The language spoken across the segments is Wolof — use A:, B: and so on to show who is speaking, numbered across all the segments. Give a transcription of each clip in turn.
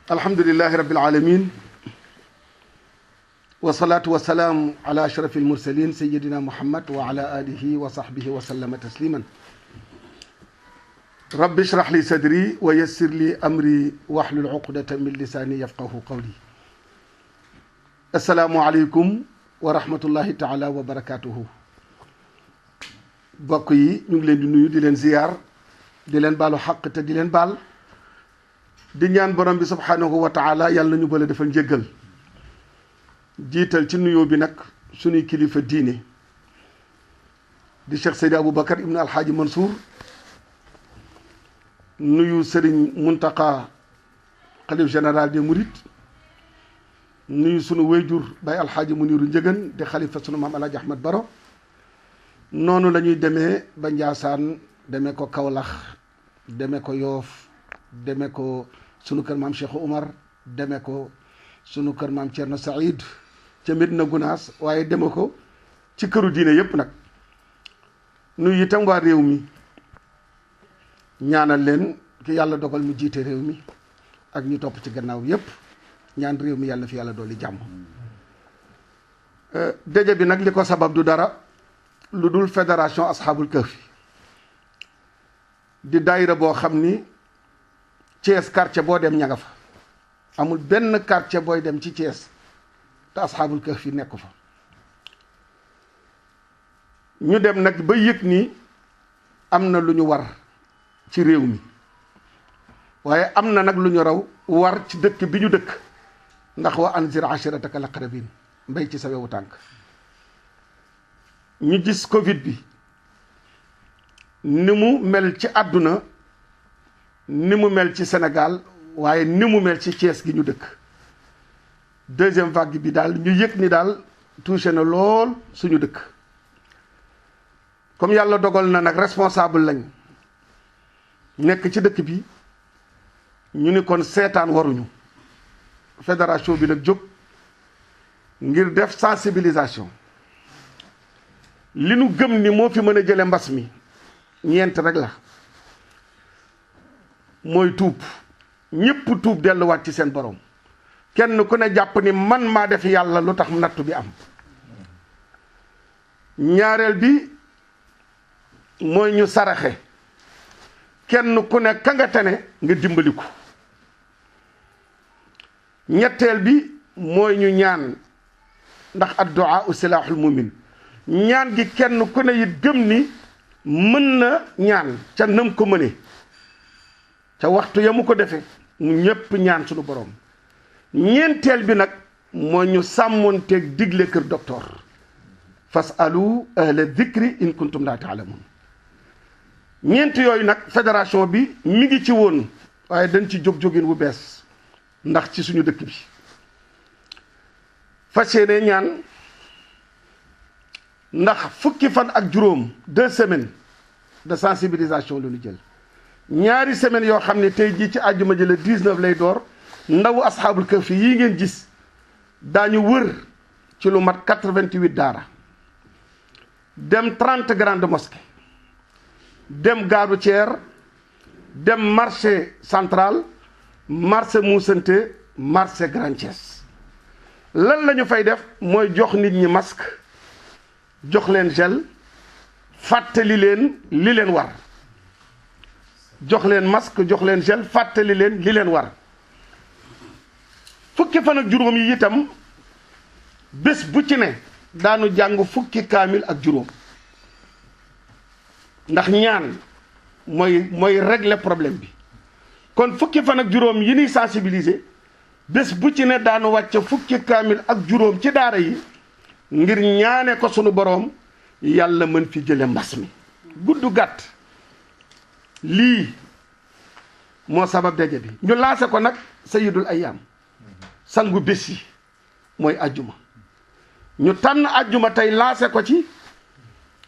A: alhamdulillahi rabbil alamin wasalaatu wasalaamu ala ashrafil mursalin sayidina muhammad wa ala alihi wa sahbihi wa sallama tasliman rabbi ishrah li sadri wa yassir li amri wahlul uqdatan min lisani yafqahu qawli. assalaamu aleykum wa rahmatullahi taala wa barakatuhu. bokk yi ñu ngi leen di nuyu di leen ziyaar di leen baalu xaq te di leen baal di ñaan borom bi subhanahu wa taala yàlla nañu bële defal njéggal. jiital ci nuyoo bi nag suñuy kilifa diine di Cheikh Seydi Aboubacar ibnu Alxaaji Mansour, nuyu Serigne Muntaka xalif général des Mourides, nuyu sunu wéyjur Baye Alxaaji Muniru Njëgën di xalifa sunu maam Alaaji Ahmad Baro. noonu la ñuy demee ba Njaasaan demee ko Kawlax demee ko Yoof demee ko sunu kër maam Cheikh Oumar demee ko sunu kër maam Thierno Saïd ca Medina Gunaas, waaye deme ko ci këru diine yépp nag. nuyu itam waa réew mi, ñaanal leen ki yàlla dogal mu jiite réew mi ak ñu topp ci gannaaw yépp, ñaan réew mi yàlla fi yàlla dolli jàmm. daje bi nag li ko sabab du dara lu dul fédération asxaabul kahfi di daayira boo xam ni Thiès quartier boo dem ña nga fa. amul benn quartier booy dem ci Thiès te asxaabul kahfi nekk fa. ñu dem nag ba yëg ni am na lu ñu war ci réew mi, waaye am na nag lu ñu raw war ci dëkk bi ñu dëkk, ndax wa anzir ashirataka laqrabin, mbay ci sa wewu tànk. ñu gis Covid bi ni mu mel ci àdduna, ni mu mel ci Sénégal, waaye ni mu mel ci Thiès gi ñu dëkk. deuxième vague bi daal ñu yëg ni daal touché na lool suñu dëkk. comme yàlla dogal na nag responsable lañ nekk ci dëkk bi, ñu ni kon seetaan waruñu. fédération bi nag jóg ngir def sensibilisation. li nu gëm ni moo fi mën a jële mbas mi ñeent rek la, mooy tuub. ñépp tuub delluwaat ci seen borom. kenn ku ne jàpp ni man maa def yàlla lu tax nattu bi am. ñaareel bi mooy ñu saraxe. kenn ku ne ka nga tane nga dimbaliku. ñetteel bi mooy ñu ñaan, ndax addu'a silaaxul mu'min. ñaan gi kenn ku ne it gëm ni mën na ñaan ca nam ko mëne, ca waxtu ya mu ko defe mu ñépp ñaan suñu borom. ñeenteel bi nag mooy ñu sàmmoonteeg digle kër docteur. fasalu ahla dhikri in kuntum la taalamun. ñeent yooyu nag fédération bi mi ngi ci woon, waaye dañ ci jóg-jógin wu bees ndax ci suñu dëkk bi. fas yéene ñaan ndax fukki fan ak juróom 2 semaines de sensibilisation la ñu jël. ñaari semaines yoo xam ne tey jii ci àjjuma ji le 19 lay door. ndawu asxaabul kahfi yii ngeen gis daañu wër ci lu mat 88 daara, dem 30 grandes mosquées, dem gare routière, dem marché central, marché Moussante, marché Grand Thiès. lan la ñu fay def mooy jox nit ñi masque, jox leen gel, fàttali leen li leen war. jox leen masque, jox leen gel, fàttali leen li leen war. fukki fan ak juróom yi itam bés bu ci ne daanu jàng fukki kaamil ak juróom, ndax ñaan mooy régler problème bi. kon fukki fan ak juróom yi ñuy sensibiliser bés bu ci ne daanu wàcce fukki kaamil ak juróom ci daara yi ngir ñaane ko sunu boroom yàlla mën fi jële mbas mi. gudd gàtt lii moo sabab daje bi. ñu laase ko nag sayyidul ayyaam, sangu bés yi mooy ajjuma. ñu tànn ajjuma tey laase ko ci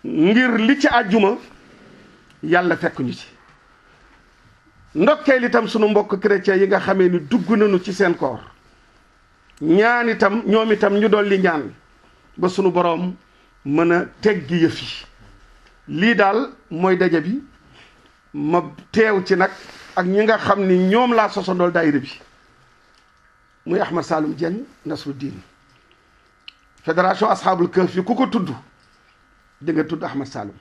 A: ngir li ci ajjuma yàlla fekk ñu ci. ndokkeel itam sunu mbokk chrétien yi nga xamee ni dugg nañu ci seen koor. ñaan itam ñoom itam ñu dolli ñaan ba sunu boroom mën a teggi yëf yi. lii daal mooy daje bi. ma teew ci nag ak ñi nga xam ni ñoom laa sosandool daayira bi muy Ahmad Saloum Dieng Nasruddin fédération asxaabul kahf yi ku ko tudd di nga tudd Ahmad Saloum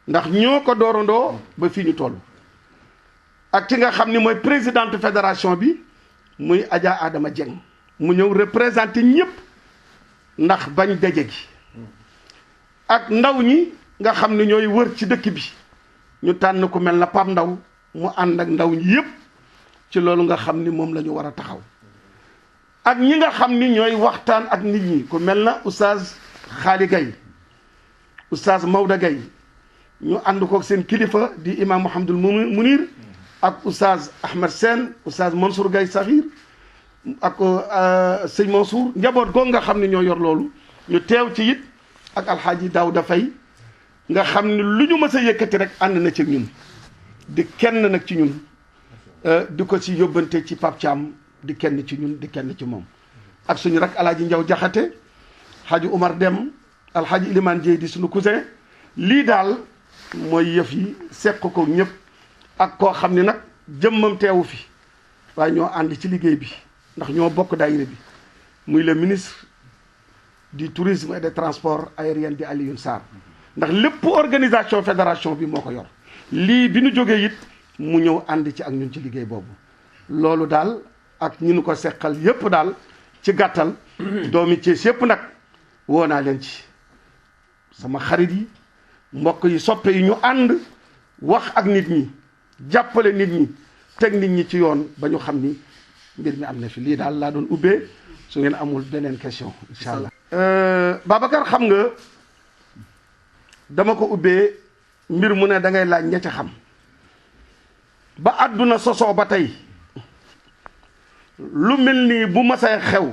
A: ndax ñoo ko doorandoo ba fii ñu toll ak ki nga xam ni mooy présidente fédération bi muy Adja Adama Dieng mu ñëw représenté ñëpp ndax bañ daje gi ak ndaw ñi nga xam ne ñooy wër ci dëkk bi ñu tànn ku mel na Pam Ndaw mu ànd ak ndaw ñi yëpp ci loolu nga xam ni moom la ñu war a taxaw ak ñi nga xam ni ñooy waxtaan ak nit ñi ku mel na oustaz Xaali Gay oustaz Maodo Gay ñu ànd kook seen kilifa di imam Mouhamadul Munir ak oustaz Ahmed Sène oustaz Mansour Gay Saxiir ak sëñ Mansour njaboot googu nga xam ne ñoo yor loolu ñu teew ci it ak alxaaji Daawda Fay nga xam ne lu ñu mës a yëkkati rek ànd na ci ñun di kenn nag ci ñun di ko ci yóbbante ci Pape Thiam di kenn ci ñun di kenn ci moom ak suñu rek alaaji Njaw Jaxate xaaji Umar Dem alxaaji Ilimaan Jéey di suñu cousin lii daal mooy yëf yi seq ko ñëpp ak koo xam ne nag jëmmam teewu fi waaye ñoo ànd ci liggéey bi ndax ñoo bokk daayira bi muy le ministre du tourisme et des transports aériens di Alioune Sarr ndax lépp organisation fédération bi moo ko yor lii bi nu jógee it mu ñëw ànd ci ak ñun ci liggéey boobu loolu daal ak ñi nu ko seqal yépp daal ci gàttal doomi Cees yépp nag woo naa leen ci sama xarit yi mbokk yi soppe yi ñu ànd wax ak nit ñi jàppale nit ñi teg nit ñi ci yoon ba ñu xam ni mbir mi am na fi lii daal laa doon ubbee su ngeen amul beneen question incha allah Babacar xam nga dama ko ubbee mbir mu ne da ngay laaj ña ca xam ba àdduna sosoo ba tey lu mel nii bu masay xew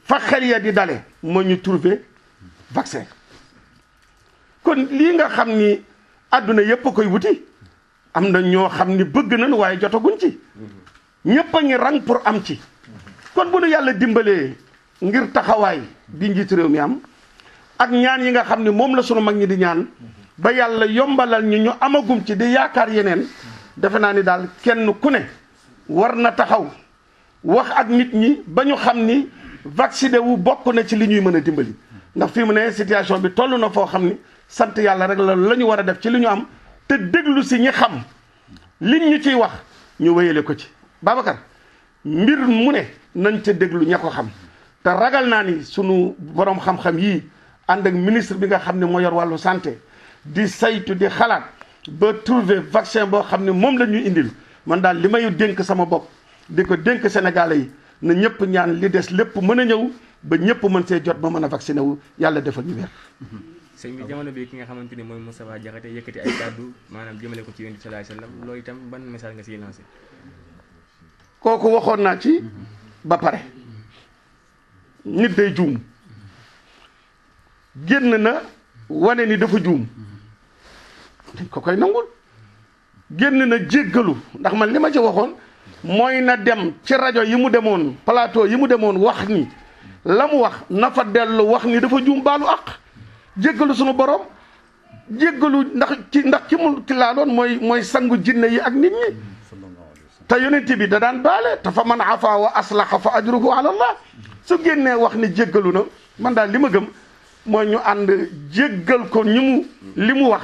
A: fa xel ya di dale moo ñu trouver vaccin kon lii nga xam ni àdduna yépp a koy wuti am na ñoo xam ni bëgg nañu waaye jotaguñ ci ñépp a ngi rang pour am ci kon bu nu yàlla dimbalee ngir taxawaay bi njiit réew mi am ak ñaan yi nga xam ne moom la sunu mag ñi di ñaan ba yàlla yombalal ñu amagum ci di yaakaar yeneen defe naa ni daal kenn ku ne war na taxaw wax ak nit ñi ba ñu xam ni vacciné wu bokk na ci li ñuy mën a dimbali ndax fii mu ne situation bi toll na foo xam ni sant yàlla rek la ñu war a def ci li ñu am te déglu si ñi xam liñ ñu ciy wax ñu wéyale ko ci Babacar mbir mu ne nañ ca déglu ña ko xam te ragal naa ni sunu borom xam-xam yii ànd ak ministre bi nga xam ne moo yor wàllu santé di saytu di xalaat ba trouver vaccin boo xam ne moom la ñuy indil man daal li may dénk sama bopp di ko dénk Sénégalais yi na ñëpp ñaan li des lépp mën a ñëw ba ñëpp mën see jot ba mën a vacciné wu yàlla defal ñu wér.
B: sëñ bi jamono bi ki nga xamante ni mooy Moustapha Diakhaté yëkkati ay kàddu maanaam jëmale ko ci Yonent bi sallallahu alayhi wasallam loolu itam ban message nga siy lancé.
A: kooku waxoon naa ci ba pare nit day juum génn na wane ni dafa juum dañ ko koy nangul génn na jéggalu ndax man li ma ci waxoon mooy na dem ci rajo yi mu demoon plateau yi mu demoon wax ni la mu wax na fa dellu wax ni dafa juum baalu àq jéggalu sunu borom jéggalu ndax ci mu ci laa doon mooy sangu jinne yi ak nit ñi te yonent bi da daan baale te fa man afa wa aslaha fa ajruhu ala allah su génnee wax ni jéggalu na man daal li ma gëm mooy ñu ànd jéggal ko li mu wax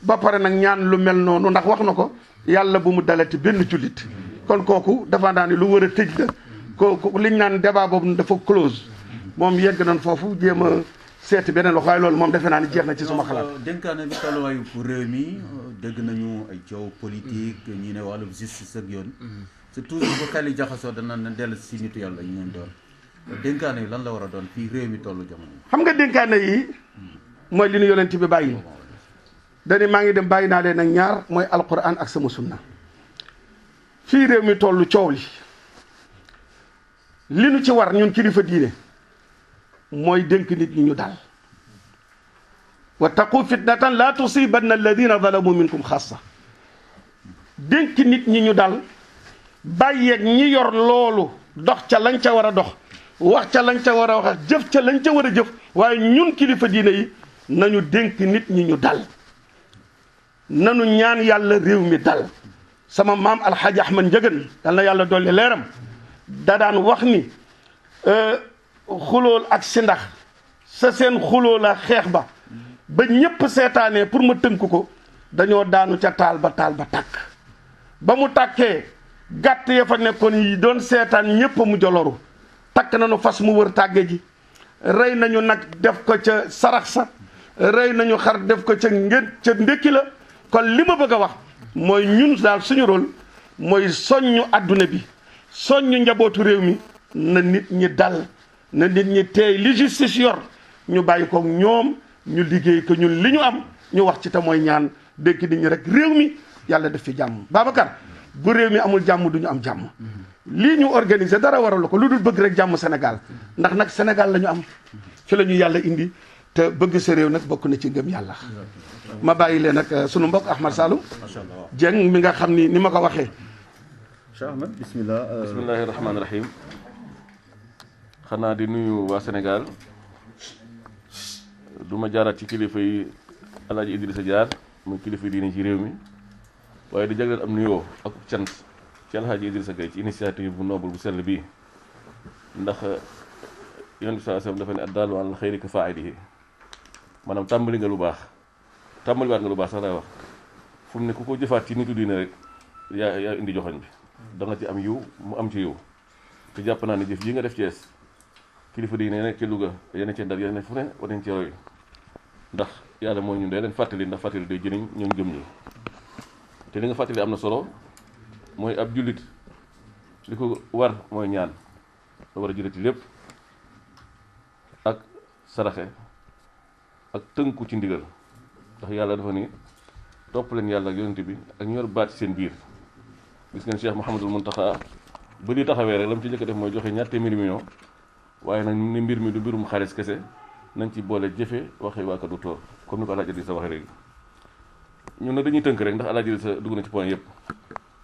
A: ba pare nag ñaan lu mel noonu ndax wax na ko yàlla bu mu dalati benn jullit kon kooku dafa naa ni lu war a tëj la kooku liñ naan débat boobu dafa close moom yegg nañ foofu jéem a seeti beneen wax waaye loolu moom defe naa ni jeex na ci suma xalaat.
C: dénkaane bi tolluwaayu pour réew mi dégg nañu ay coow politique ñi ne wàllu justice ak yoon. c'est toujours bu xel yi jaxasoo dana dellu si nitu yàlla ñu leen doon dénkaane yi lan la war a doon fii réew mi tollu jamono.
A: xam nga dénkaane yi mooy li nu yonent bi bàyyi dani maa ngi dem bàyyi naa leen ak ñaar mooy alquran ak sama sunna fii réew mi tollu coow li nu ci war ñun kilifa diine mooy dénk nit ñi ñu dal wattaqu fitnatan la tusibanna alladina zalamu minkum xassa dénk nit ñi ñu dal bàyyeeg ñi yor loolu dox ca lañ ca war a dox wax ca lañ ca war a wax jëf ca lañ ca war a jëf waaye ñun kilifa diine yi nañu dénk nit ñi ñu dal nanu ñaan yàlla réew mi dal sama maam alxaaji ahmad njëgën yal na yàlla dolli leeram da daan wax ni xulool ak si ndax sa seen xuloo la xeex ba ñépp seetaanee pour ma tënk ko dañoo daanu ca taal ba tàkk ba mu tàkkee gàtt ya fa nekkoon yi doon seetaan ñépp mu joloru takk nañu fas mu wër tàgge ji rey nañu nag def ko ca sarax sa rey nañu xar def ko ca ndékki la kon li ma bëgg a wax mooy ñun daal suñu rôle mooy soññu adduna bi soññu njabootu réew mi na nit ñi dal na nit ñi teey li justice yor ñu bàyyi ko ñoom ñu liggéey ko ñun li ñu am ñu wax ci te mooy ñaan dénk nit ñi rek réew mi yàlla def fi jàmm Babacar bu réew mi amul jàmm du ñu am jàmm lii ñu organiser dara waralu ko lu dul bëgg rek jàmm Sénégal ndax nag Sénégal la ñu am fi la ñu yàlla indi te bëgg sa réew nag bokk na ci ngëm yàlla ma bàyyi leen nag sunu mbokk Ahmad Saloum Dieng mi nga xam ni ma ko waxee
D: Cheikh Ahmed bismillah
E: bismillahi rahmaani rahim xanaa di nuyu waa Sénégal du ma jaaraat ci kilifa yi Alaaji Idrissa Diar muy kilifa yi diine ci réew mi waaye di jagleel am nuyoo ak cant ci Alaaji Idrissa Gueye ci initiative bu noble bu sell bii ndax Yonent bi sallallahu alayhi wasallam dafa ne addaalu alal xayri ka faa'ilihi maanaam tàmbali nga lu baax tàmbaliwaat nga lu baax sax lay wax fu mu ne ku ko jëfaat ci nitu diine rek yaa indi joxoñ bi da nga ci am yiw mu am ci yiw te jàpp naa ne jëf yi nga def Cees kilifa diine yi nekk ci Louga yeneen ci Ndar yeneen fu ne war nañ ci roy ndax yàlla mooy ñun day leen fàttali ndax fàttali day jëriñ ñoom gëm ñi te li nga fàttali am na solo mooy ab jullit li ko war mooy ñaan la war a jëlee ci lépp ak saraxe ak tënku ci ndigal ndax yàlla dafa ni topp leen yàlla ak yonent bi ak ñor baat ci seen biir gis ngeen Cheikh Mouhamadul Mountakha ba li taxawee rek la mu ci njëkk a def mooy joxe ñaar téeméeri million waaye nag ni mbir mi du mbirum xaalis kese nañ ci boole jëfe waxee waa Kadu Toor comme ni ko Alaaji Idrissa waxee léegi ñun nag dañuy tënk rek ndax Alaaji Idrissa dugg na ci point yëpp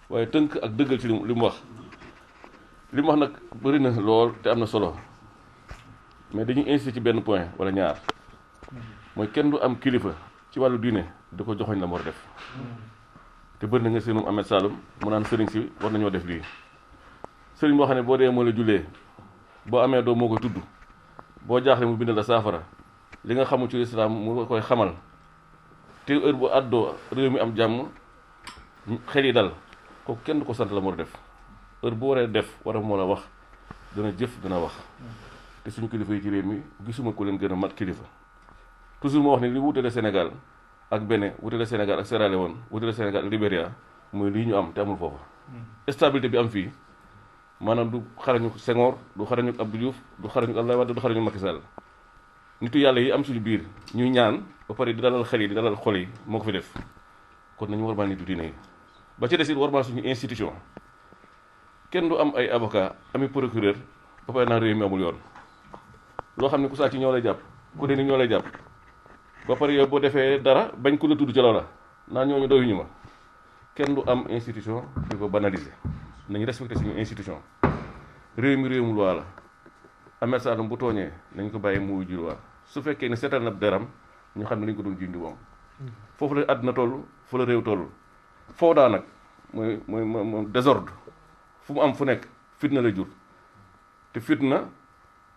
E: waaye tënk ak dëggal ci li mu wax nag bëri na lool te am na solo mais dañuy insister ci benn point wala ñaar mooy kenn du am kilifa ci wàllu diine di ko joxoñ la mu war a def te bëri na nga seenum Ahmed Saloum mu naan sëriñ si war nañoo def lii sëriñ boo xam ne boo dee moo la jullee boo amee doom moo koy tudd boo jaaxle mu bind la saafara li nga xamul ci lislaam mu koy xamal te heure bu àddoo réew mi am jàmm xel yi dal kooku kenn du ko sant la mu war a def heure bu waree def war a moo la wax dana jëf dana wax te suñu kilifa yi ci réew mi gisuma ko leen gën a mat kilifa toujours moo wax ne li wutale Sénégal ak Bénin wutale Sénégal ak Sierra Leone wutale Sénégal ak Libéria mooy lii ñu am te amul foofu stabilité bi am fii maanaam du xarañu Senghor du xarañu Abdou Diouf du xarañu Abdoulaye Wade du xarañu Macky Sall nitu yàlla yi am suñu biir ñuy ñaan ba pare di dalal xel yi di dalal xol yi moo ko fi def kon nañu warmaal nitu diine yi ba ci des it warmaal suñu institution kenn du am ay avocat ami procureur ba pare naan réew mi amul yoon loo xam ne ku saa ci ñoo lay jàpp ku ne ni ñoo lay jàpp ba pare yow boo defee dara bañ ku la tudd ci loola naan ñooñu doyuñu ma kenn du am institution di ko banaliser nañu respecté suñu institution réew mi réewum loi la Ahmed Saloum bu tooñee nañ ko bàyyi mu wuyu loi su fekkee ne seetal na deram ñu xam ne dañ ko doon jindi moom foofu la àdduna toll fu la réew toll foo daa nag mooy désordre fu mu am fu nekk fitna la jur te fitna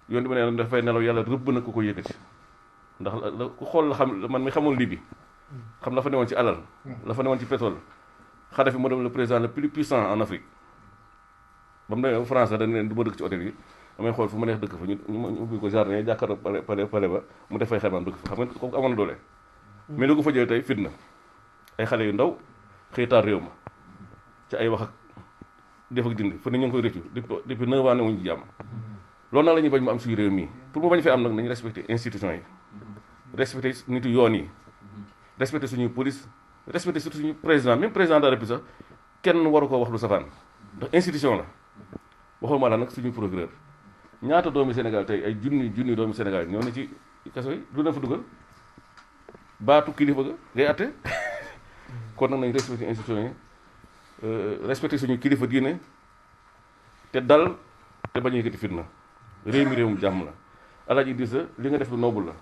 E: yoon di ma ne dafay nelaw yàlla rëbb na ko yëkkati ndax ku xool la xam man mi xamoon Libye xam la fa newoon ci alal la fa newoon ci pétrole Kadhafi moo doon le président le plus puissant en Afrique ba mu demee France dañ leen du ma dëkk ci hôtel yi damay xool fu ma neex dëkk fa ñu ubbi ko jardin jàkkaarloo pale ba mu def fay xelman dëkk fa xam nga kooku amoon na doole mais lu ko fa jëlee tey fitna ay xale yu ndaw xëytaar réew ma ci ay wax ak def ak dindi fa ne ñu ngi koy rëccu depuis 9 ans ne wuñu jàmm loolu nag la ñuy bañ mu am suñu réew mii pour mu bañ fee am nag nañu respecté institution yi respecté nitu yoon yi respecté suñuy police respecté surtout suñu président même président de la République sax kenn waru ko wax lu safaan ndax institution la waxul ma la nag suñu procureur ñaata doomi Sénégal tey ay junni doomi Sénégal ñoo ne ci kaso yi du leen fa dugal baatu kilifa ga ngay atte kon nag nañ respecté institution yi respecté suñu kilifa diine te dal te bañ a yëkkati fitna réew mi réewum jàmm la Alaaji Idrissa li nga def lu noble la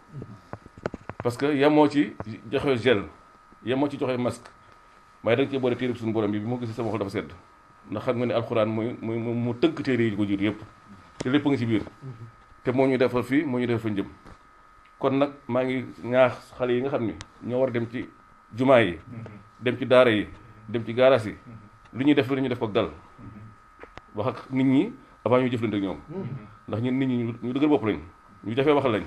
E: parce que yemoo ci joxe gel yemoo ci joxe masque waaye da nga cee boole téere suñu borom bi moo gis sama xol dafa sedd ndax xam nga ne alxuraan mooy mu tënk téere yi ko jiitu yëpp te lépp nga ci biir te moo ñu defal fii moo ñu defal fa njëm kon nag maa ngi ñaax xale yi nga xam ni ñoo war dem ci jumaa yi dem ci daara yi dem ci gaaraas yi lu ñuy def lu ñu def ko ak dal wax ak nit ñi avant ñu jëflante ak ñoom ndax ñun nit ñi ñu dëgër bopp lañ ñu jafee wax lañ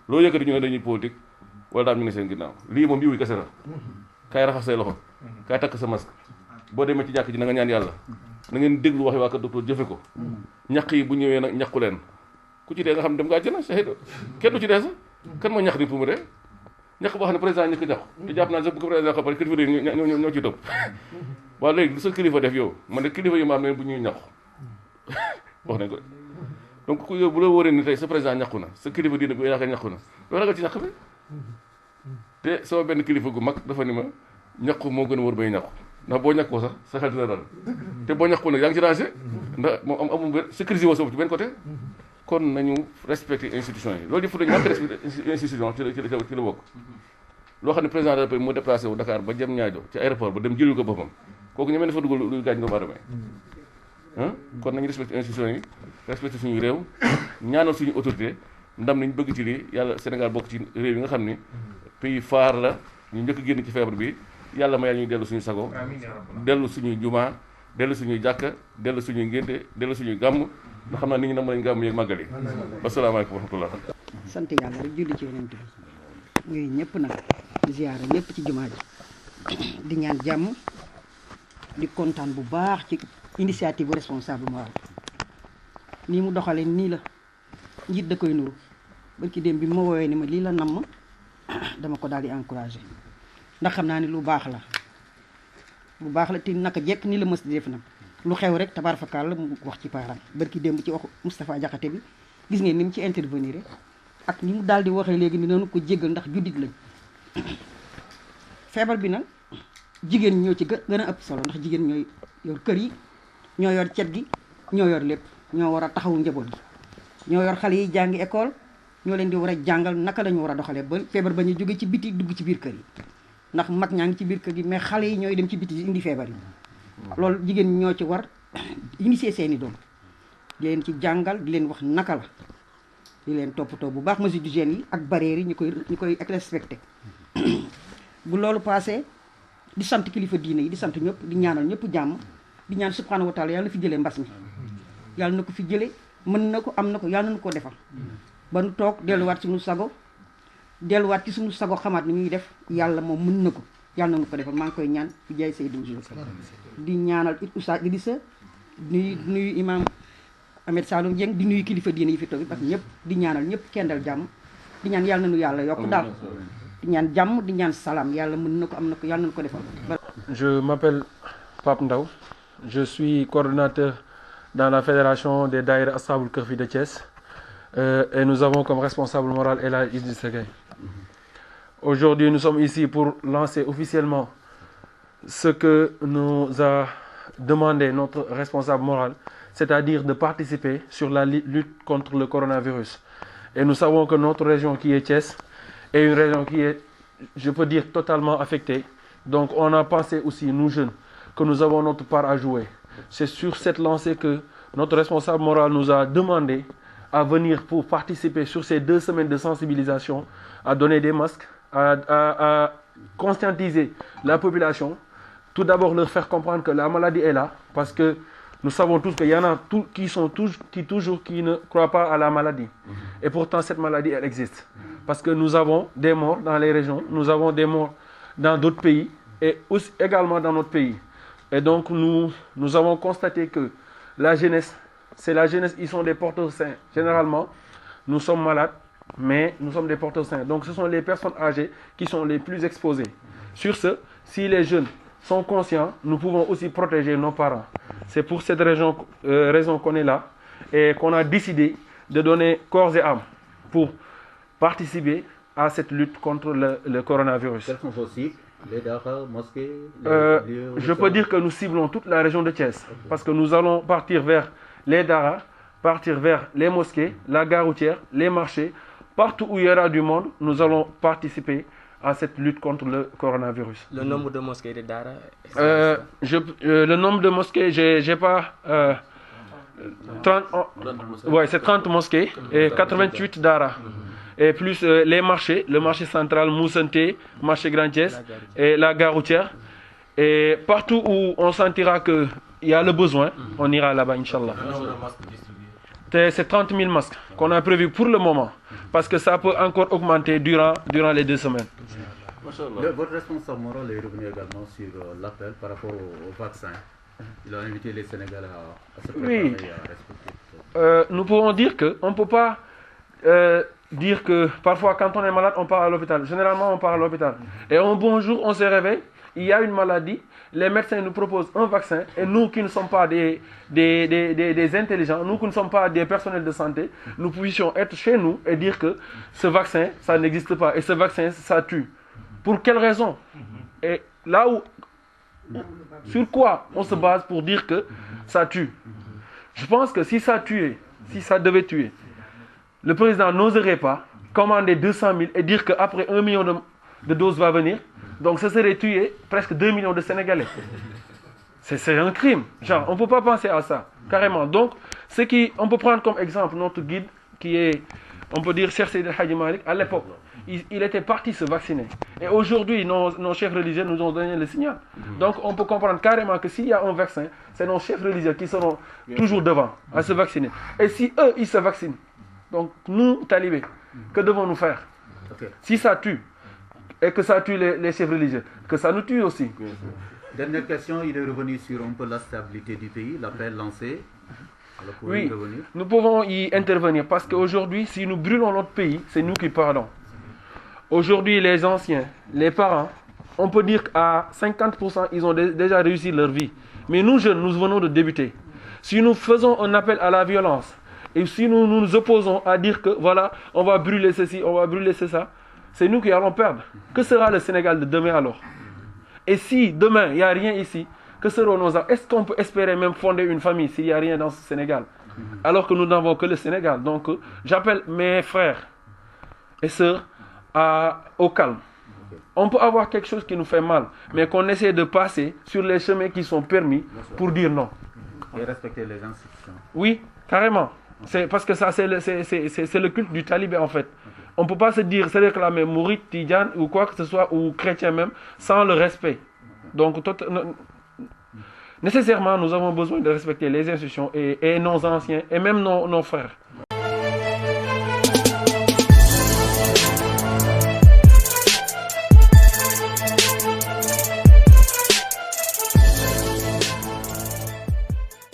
E: loo yëkkati ñu ne dañuy politique wala daal ñu ngi seen ginnaaw lii moom bii wuy kese la kaay raxas say loxo kaay takk sa masque boo demee ci jàkk ji na nga ñaan yàlla na ngeen déglu waxi waa kër docteur jëfe ko ñaq yi bu ñëwee nag ñaqu leen ku ci dee nga xam ne dem nga àjjana shahid kenn du ci dee sax kan moo ñaq di pour mu dee ñaq boo xam ne président ñëkk ñaq te jàpp naa sax bu ko président xam pare kilifa yi ñoo ciy topp waaw léegi lu sa kilifa def yow man de kilifa yi ma am ne bu ñuy ñaqu wax nañ ko donc ku yow bu la wóoree ni tey sa président ñaqu na sa kilifa diine bu yaakaar ñaqu na doo ragal ci ñaq bi te sama benn kilifa gu mag dafa ni ma ñaqu moo gën a wóor bay ñaqu ndax boo ñàkkoo sax sa xel dina dal te boo ñàkkoo nag yaa ngi ci rangé ndax moom amul sécurité woo soobu ci benn côté kon nañu respecté institution yi loolu yëpp dañu ñàkk respecté institution ci la bokk loo xam ne président de la République mu déplacé wu Dakar ba jëm ñaajo ci aéroport ba dem jëlul ko boppam kooku ñemee dafa dugal luy gaañ doomu aadama kon nañu respecté institution yi respecté suñu réew ñaanal suñu autorité ndam nañ bëgg ci lii yàlla Sénégal bokk ci réew yi nga xam ni pays phare la ñu njëkk génn ci feebar bi yàlla may ñuy dellu suñu sago dellu suñuy jumaa dellu suñuy jàkka dellu suñuy ngénte dellu suñuy gàmm ndax xam naa nit ñi nam nañ gàmm yeeg màggal yi asalaamaaleykum wa rahmatullah
F: sant yàlla rek julli ci yonent bi ñuy ñëpp nag di ziyaara ñëpp ci jumaa ji di ñaan jàmm di kontaan bu baax ci initiative bu responsable moral nii mu doxale nii la njiit da koy nuru barki dem bi ma woowee ni ma lii la namm dama ko daal di encouragé ndax xam naa ni lu baax la te naka jekk ni la mës di def nag lu xew rek tabaar fakal la mu wax ci parent barki démb ci waxu Moustapha Diakhaté bi gis ngeen ni mu ci intervenir ak ni mu daal di waxee léegi ni noonu ko jéggal ndax juddit lañ feebar bi nag jigéen ñoo ci gën a ëpp solo ndax jigéen ñooy yor kër yi ñoo yor cet gi ñoo yor lépp ñoo war a taxawu njaboot gi ñoo yor xale yi jàngi école ñoo leen di war a jàngal naka la ñu war a doxalee ba feebar ba ñu jóge ci biti dugg ci biir kër yi ndax mag ñaa ngi ci biir kër gi mais xale yi ñooy dem ci biti indi feebar yi loolu jigéen ñoo ci war initier seeni doom di leen ci jàngal di leen wax naka la di leen toppatoo bu baax mesures d'hygiène yi ak barrières yi ñu koy respecté bu loolu passé di sant kilifa diine yi di sant ñëpp di ñaanal ñëpp jàmm di ñaan subhanahu wa taala yàlla na fi jëlee mbas mi yàlla na ko fi jëlee mën na ko am na ko yàlla na ko defal ba nu toog delluwaat suñu sago delluwaat ci suñu sago xamaat ni muy def yàlla moom mën na ko yàlla na ko defal maa ngi koy ñaan fi jaay Seydou di ñaanal it Oustaz Idrissa di nuyu imam Ahmed Saloum Dieng di nuyu kilifa diine yi fi toog ak ñëpp di ñaanal ñëpp kendal jàmm di ñaan yàlla na nu yàlla yokk daal di ñaan jàmm di ñaan salaam yàlla mën na ko am na ko yàlla na ko defal.
G: Je m'appelle Pape Ndaw, je suis coordonnateur dans la fédération des Daïra Ashabul Kahfi de Thiès et nous avons comme responsable moral El Hadj Idrissa Gueye. Aujourd'hui, nous sommes ici pour lancer officiellement ce que nous a demandé notre responsable moral, c'est-à-dire de participer sur la lutte contre le coronavirus. Et nous savons que notre région qui est Thiès est une région qui est, je peux dire, totalement affectée. Donc on a pensé aussi, nous jeunes, que nous avons notre part à jouer. C'est sur cette lancée que notre responsable moral nous a demandé à venir pour participer sur ces 2 semaines de sensibilisation, à donner des masques, à conscientiser la population. Tout d'abord leur faire comprendre que la maladie est là, parce que nous savons tous qu'il y en a qui ne croient pas à la maladie. Et pourtant cette maladie, elle existe. Parce que nous avons des morts dans les régions, nous avons des morts dans d'autres pays, et aussi également dans notre pays. Et donc nous avons constaté que la jeunesse, c'est la jeunesse, ils sont des porteurs sains. Généralement, nous sommes malades, mais nous sommes des porteurs sains. Donc ce sont les personnes âgées qui sont les plus exposées. Sur ce, si les jeunes sont conscients, nous pouvons aussi protéger nos parents. C'est pour cette raison qu'on est là et qu'on a décidé de donner corps et âme pour participer à cette lutte contre le coronavirus.
C: Quels sont vos cibles? Les daras, mosquées,
G: je peux dire que nous ciblons toute la région de Thiès, parce que nous allons partir vers les daras, partir vers les mosquées, la gare routière, les marchés. Partout où il y aura du monde, nous allons participer à cette lutte contre le coronavirus.
B: Le nombre de mosquées de Dara
G: Le nombre de mosquées, j'ai pas... 30, ouais, c'est 30 mosquées et 88 Dara. Et plus les marchés, le marché central, Moussanté, marché Grand Thiès et la gare routière. Et partout où on sentira qu'il y a le besoin, on ira là-bas, Inch'Allah. C'est 30 000 masques qu'on a prévu pour le moment, parce que ça peut encore augmenter durant les 2 semaines.
C: Votre responsable moral est revenu également sur l'appel par rapport au vaccin. Il a invité les Sénégalais à se préparer et à respecter.
G: Nous pouvons dire qu'on ne peut pas dire que parfois quand on est malade, on part à l'hôpital. Généralement, on part à l'hôpital. Et un bon jour, on se réveille, il y a une maladie, les médecins nous proposent un vaccin, et nous qui ne sommes pas des intelligents, nous qui ne sommes pas des personnels de santé, nous puissions être chez nous et dire que ce vaccin, ça n'existe pas, et ce vaccin, ça tue. Pour quelle raison? Et là où, sur quoi on se base pour dire que ça tue? Je pense que si ça tuait, si ça devait tuer, le président n'oserait pas commander 200 000 et dire qu'après 1 million de doses va venir. Donc ce serait tuer presque 2 millions de Sénégalais. C'est un crime. Genre, on ne peut pas penser à ça, carrément. Donc, on peut prendre comme exemple notre guide qui est, on peut dire, Cheikh Seydi El Hadji Malick. À l'époque, il était parti se vacciner. Et aujourd'hui, nos chefs religieux nous ont donné le signal. Donc, on peut comprendre carrément que s'il y a un vaccin, c'est nos chefs religieux qui seront toujours devant à se vacciner. Et si eux, ils se vaccinent, donc nous, talibés, que devons-nous faire? Si ça tue, et que ça tue les chefs religieux, que ça nous tue aussi.
C: Dernière question, il est revenu sur un peu la stabilité du pays, l'appel lancé.
G: Oui, nous pouvons y intervenir parce qu'aujourd'hui, si nous brûlons notre pays, c'est nous qui perdons. Aujourd'hui, les anciens, les parents, on peut dire qu'à 50%, ils ont déjà réussi leur vie. Mais nous jeunes, nous venons de débuter. Si nous faisons un appel à la violence, et si nous nous opposons à dire que voilà, on va brûler ceci, on va brûler ça, c'est nous qui allons perdre. Que sera le Sénégal de demain alors? Et si demain, il n'y a rien ici, que seront nos enfants? Est-ce qu'on peut espérer même fonder une famille s'il n'y a rien dans ce Sénégal? Alors que nous n'avons que le Sénégal. Donc, j'appelle mes frères et sœurs au calme. On peut avoir quelque chose qui nous fait mal, mais qu'on essaie de passer sur les chemins qui sont permis pour dire non.
C: Et respecter les institutions.
G: Oui, carrément. Parce que ça, c'est le culte du talibé en fait. On ne peut pas se réclamer mouride, tidjane ou quoi que ce soit, ou chrétien même, sans le respect. Donc, nécessairement, nous avons besoin de respecter les institutions et nos anciens, et même nos frères.